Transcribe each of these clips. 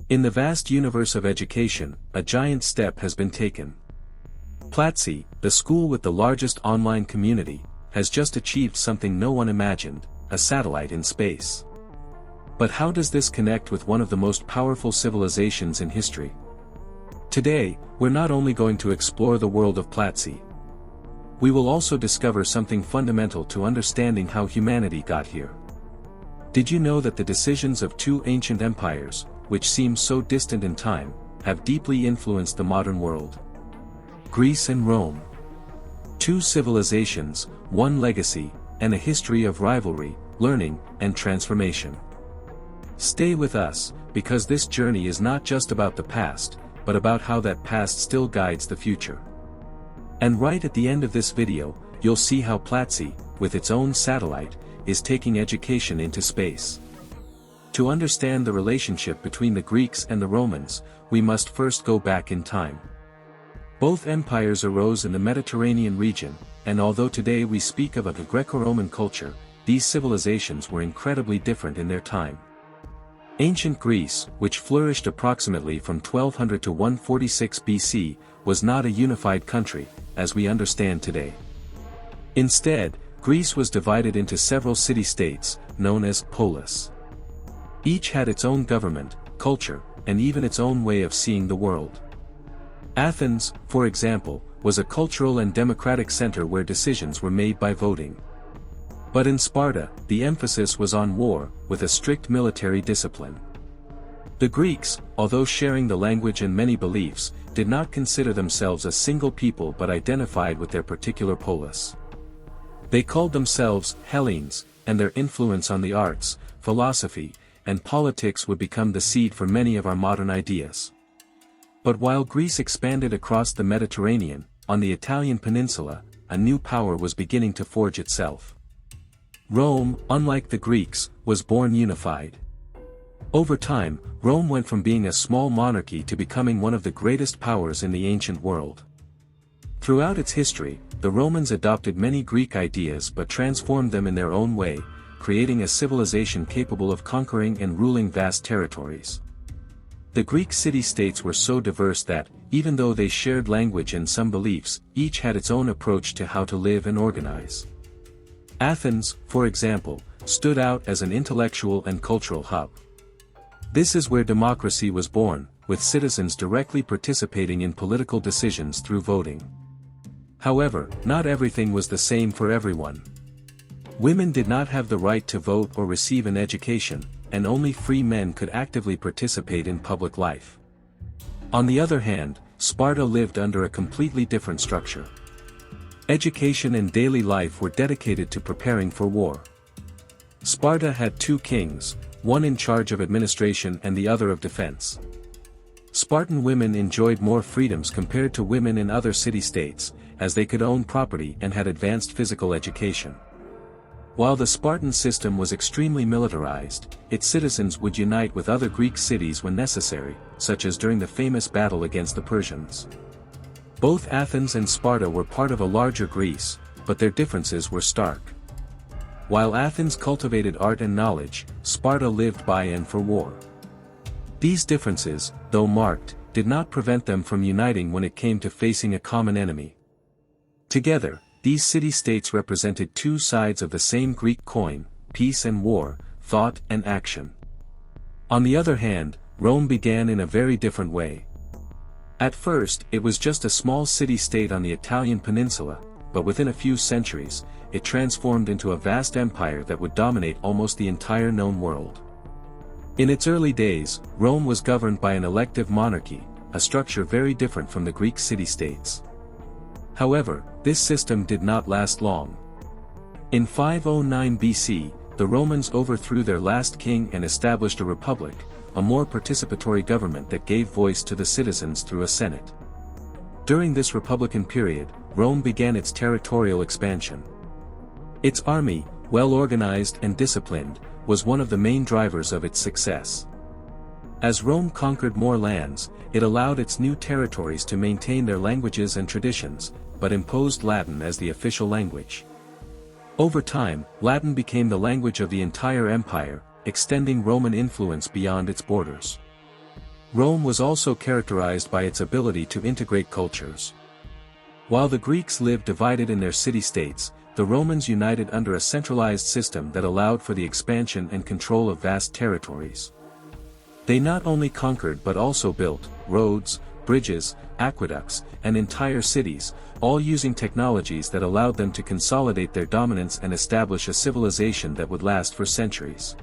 In the vast universe of education, a giant step has been taken. Platzi, the school with the largest online community, has just achieved something no one imagined, a satellite in space. But how does this connect with one of the most powerful civilizations in history? Today, we're not only going to explore the world of Platzi. We will also discover something fundamental to understanding how humanity got here. Did you know that the decisions of two ancient empires, which seem so distant in time, have deeply influenced the modern world? Greece and Rome. Two civilizations, one legacy, and a history of rivalry, learning, and transformation. Stay with us, because this journey is not just about the past, but about how that past still guides the future. And right at the end of this video, you'll see how Platzi, with its own satellite, is taking education into space. To understand the relationship between the Greeks and the Romans, we must first go back in time. Both empires arose in the Mediterranean region, and although today we speak of a Greco-Roman culture, these civilizations were incredibly different in their time. Ancient Greece, which flourished approximately from 1200 to 146 BC, was not a unified country, as we understand today. Instead, Greece was divided into several city-states, known as polis. Each had its own government, culture, and even its own way of seeing the world. Athens, for example, was a cultural and democratic center where decisions were made by voting. But in Sparta, the emphasis was on war, with a strict military discipline. The Greeks, although sharing the language and many beliefs, did not consider themselves a single people but identified with their particular polis. They called themselves Hellenes, and their influence on the arts, philosophy, and politics would become the seed for many of our modern ideas. But while Greece expanded across the Mediterranean, on the Italian peninsula, a new power was beginning to forge itself. Rome, unlike the Greeks, was born unified. Over time, Rome went from being a small monarchy to becoming one of the greatest powers in the ancient world. Throughout its history, the Romans adopted many Greek ideas but transformed them in their own way, creating a civilization capable of conquering and ruling vast territories. The Greek city-states were so diverse that, even though they shared language and some beliefs, each had its own approach to how to live and organize. Athens, for example, stood out as an intellectual and cultural hub. This is where democracy was born, with citizens directly participating in political decisions through voting. However, not everything was the same for everyone. Women did not have the right to vote or receive an education, and only free men could actively participate in public life. On the other hand, Sparta lived under a completely different structure. Education and daily life were dedicated to preparing for war. Sparta had two kings, one in charge of administration and the other of defense. Spartan women enjoyed more freedoms compared to women in other city-states, as they could own property and had advanced physical education. While the Spartan system was extremely militarized, its citizens would unite with other Greek cities when necessary, such as during the famous battle against the Persians. Both Athens and Sparta were part of a larger Greece, but their differences were stark. While Athens cultivated art and knowledge, Sparta lived by and for war. These differences, though marked, did not prevent them from uniting when it came to facing a common enemy. Together, these city-states represented two sides of the same Greek coin, peace and war, thought and action. On the other hand, Rome began in a very different way. At first, it was just a small city-state on the Italian peninsula, but within a few centuries, it transformed into a vast empire that would dominate almost the entire known world. In its early days, Rome was governed by an elective monarchy, a structure very different from the Greek city-states. However, this system did not last long. In 509 BC, the Romans overthrew their last king and established a republic, a more participatory government that gave voice to the citizens through a senate. During this republican period, Rome began its territorial expansion. Its army, well organized and disciplined, was one of the main drivers of its success. As Rome conquered more lands, it allowed its new territories to maintain their languages and traditions, but imposed Latin as the official language. Over time, Latin became the language of the entire empire, extending Roman influence beyond its borders. Rome was also characterized by its ability to integrate cultures. While the Greeks lived divided in their city-states, the Romans united under a centralized system that allowed for the expansion and control of vast territories. They not only conquered but also built roads, bridges, aqueducts, and entire cities, all using technologies that allowed them to consolidate their dominance and establish a civilization that would last for centuries.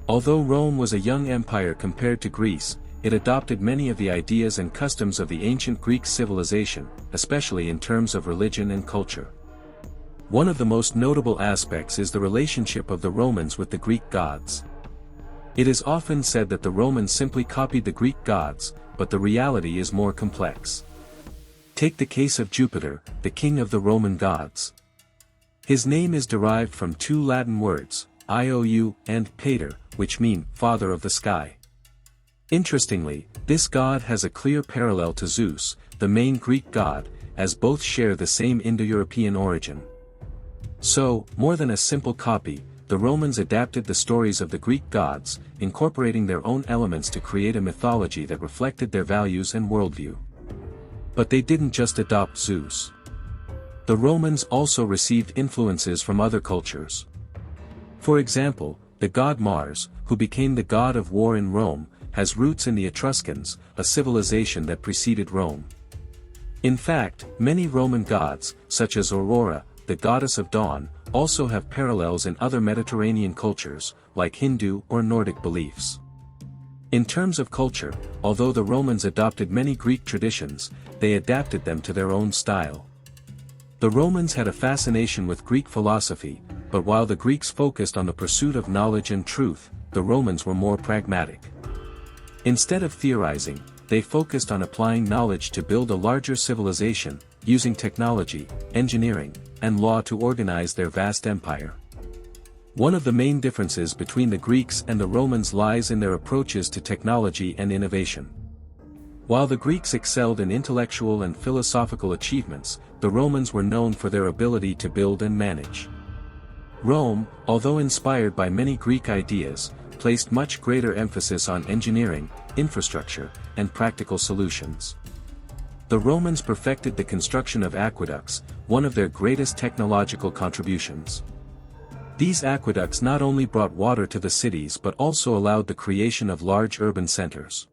Although Rome was a young empire compared to Greece, it adopted many of the ideas and customs of the ancient Greek civilization, especially in terms of religion and culture. One of the most notable aspects is the relationship of the Romans with the Greek gods. It is often said that the Romans simply copied the Greek gods, but the reality is more complex. Take the case of Jupiter, the king of the Roman gods. His name is derived from two Latin words, Iou and pater, which mean father of the sky. Interestingly, this god has a clear parallel to Zeus, the main Greek god, as both share the same Indo-European origin. So, more than a simple copy, the Romans adapted the stories of the Greek gods, incorporating their own elements to create a mythology that reflected their values and worldview. But they didn't just adopt Zeus. The Romans also received influences from other cultures. For example, the god Mars, who became the god of war in Rome, has roots in the Etruscans, a civilization that preceded Rome. In fact, many Roman gods, such as Aurora, the goddess of dawn, also have parallels in other Mediterranean cultures, like Hindu or Nordic beliefs. In terms of culture, although the Romans adopted many Greek traditions, they adapted them to their own style. The Romans had a fascination with Greek philosophy, but while the Greeks focused on the pursuit of knowledge and truth, the Romans were more pragmatic. Instead of theorizing, they focused on applying knowledge to build a larger civilization, using technology, engineering, and law to organize their vast empire. One of the main differences between the Greeks and the Romans lies in their approaches to technology and innovation. While the Greeks excelled in intellectual and philosophical achievements, the Romans were known for their ability to build and manage. Rome, although inspired by many Greek ideas, placed much greater emphasis on engineering, infrastructure, and practical solutions. The Romans perfected the construction of aqueducts, one of their greatest technological contributions. These aqueducts not only brought water to the cities but also allowed the creation of large urban centers.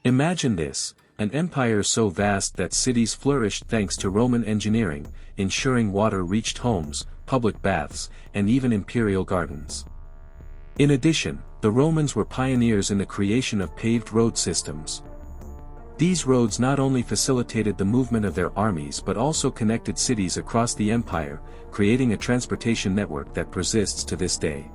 Imagine this, an empire so vast that cities flourished thanks to Roman engineering, ensuring water reached homes, public baths, and even imperial gardens. In addition, the Romans were pioneers in the creation of paved road systems. These roads not only facilitated the movement of their armies but also connected cities across the empire, creating a transportation network that persists to this day.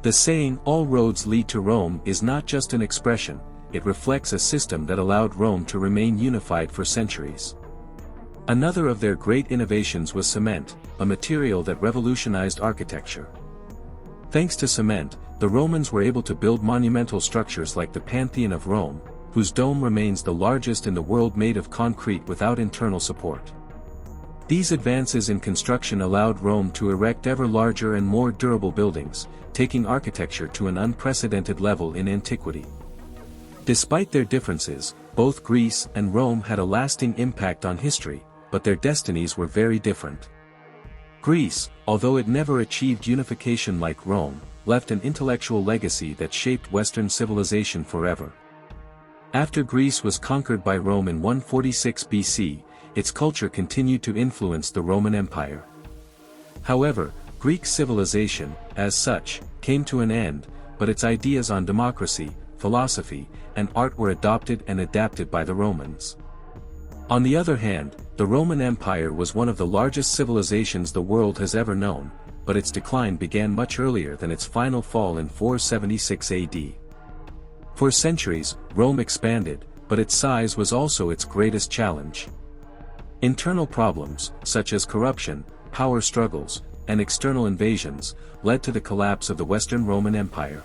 The saying, "all roads lead to Rome," is not just an expression, it reflects a system that allowed Rome to remain unified for centuries. Another of their great innovations was cement, a material that revolutionized architecture. Thanks to cement, the Romans were able to build monumental structures like the Pantheon of Rome, whose dome remains the largest in the world, made of concrete without internal support. These advances in construction allowed Rome to erect ever larger and more durable buildings, taking architecture to an unprecedented level in antiquity. Despite their differences, both Greece and Rome had a lasting impact on history, but their destinies were very different. Greece, although it never achieved unification like Rome, left an intellectual legacy that shaped Western civilization forever. After Greece was conquered by Rome in 146 BC, its culture continued to influence the Roman Empire. However, Greek civilization, as such, came to an end, but its ideas on democracy, philosophy, and art were adopted and adapted by the Romans. On the other hand, the Roman Empire was one of the largest civilizations the world has ever known, but its decline began much earlier than its final fall in 476 AD. For centuries, Rome expanded, but its size was also its greatest challenge. Internal problems, such as corruption, power struggles, and external invasions, led to the collapse of the Western Roman Empire.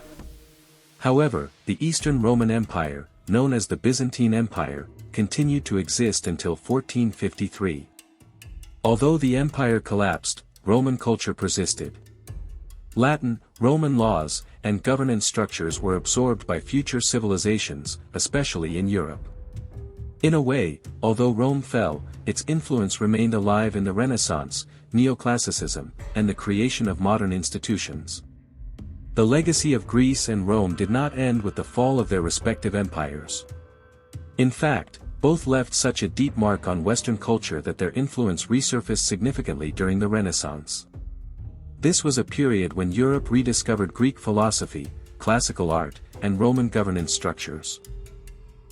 However, the Eastern Roman Empire, known as the Byzantine Empire, continued to exist until 1453. Although the empire collapsed, Roman culture persisted. Latin, Roman laws and governance structures were absorbed by future civilizations, especially in Europe. In a way, although Rome fell, its influence remained alive in the Renaissance, Neoclassicism, and the creation of modern institutions. The legacy of Greece and Rome did not end with the fall of their respective empires. In fact, both left such a deep mark on Western culture that their influence resurfaced significantly during the Renaissance. This was a period when Europe rediscovered Greek philosophy, classical art, and Roman governance structures.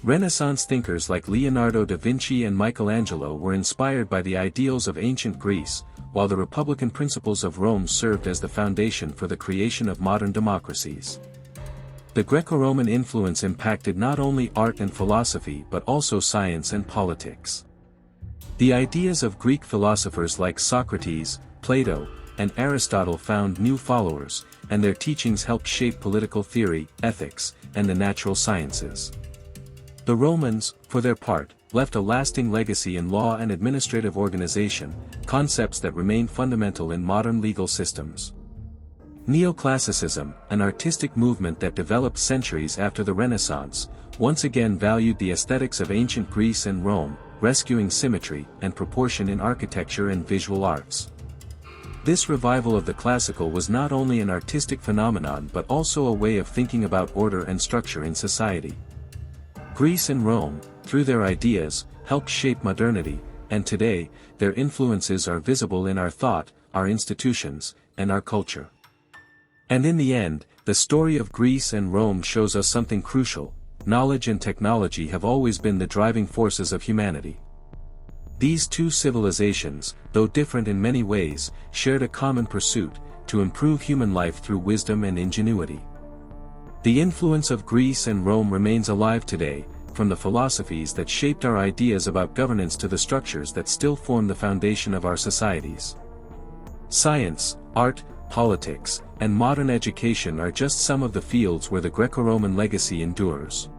Renaissance thinkers like Leonardo da Vinci and Michelangelo were inspired by the ideals of ancient Greece, while the republican principles of Rome served as the foundation for the creation of modern democracies. The Greco-Roman influence impacted not only art and philosophy but also science and politics. The ideas of Greek philosophers like Socrates, Plato, and Aristotle found new followers, and their teachings helped shape political theory, ethics, and the natural sciences. The Romans, for their part, left a lasting legacy in law and administrative organization, concepts that remain fundamental in modern legal systems. Neoclassicism, an artistic movement that developed centuries after the Renaissance, once again valued the aesthetics of ancient Greece and Rome, rescuing symmetry and proportion in architecture and visual arts. This revival of the classical was not only an artistic phenomenon but also a way of thinking about order and structure in society. Greece and Rome, through their ideas, helped shape modernity, and today, their influences are visible in our thought, our institutions, and our culture. And in the end, the story of Greece and Rome shows us something crucial: knowledge and technology have always been the driving forces of humanity. These two civilizations, though different in many ways, shared a common pursuit: to improve human life through wisdom and ingenuity. The influence of Greece and Rome remains alive today, from the philosophies that shaped our ideas about governance to the structures that still form the foundation of our societies. Science, art, politics, and modern education are just some of the fields where the Greco-Roman legacy endures.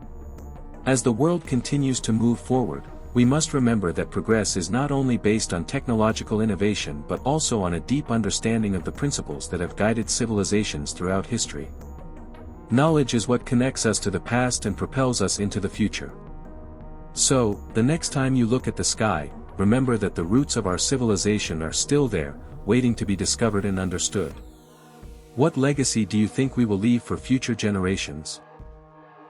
As the world continues to move forward, we must remember that progress is not only based on technological innovation but also on a deep understanding of the principles that have guided civilizations throughout history. Knowledge is what connects us to the past and propels us into the future. So, the next time you look at the sky, remember that the roots of our civilization are still there, waiting to be discovered and understood. What legacy do you think we will leave for future generations?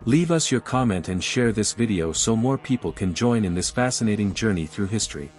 Leave us your comment and share this video so more people can join in this fascinating journey through history.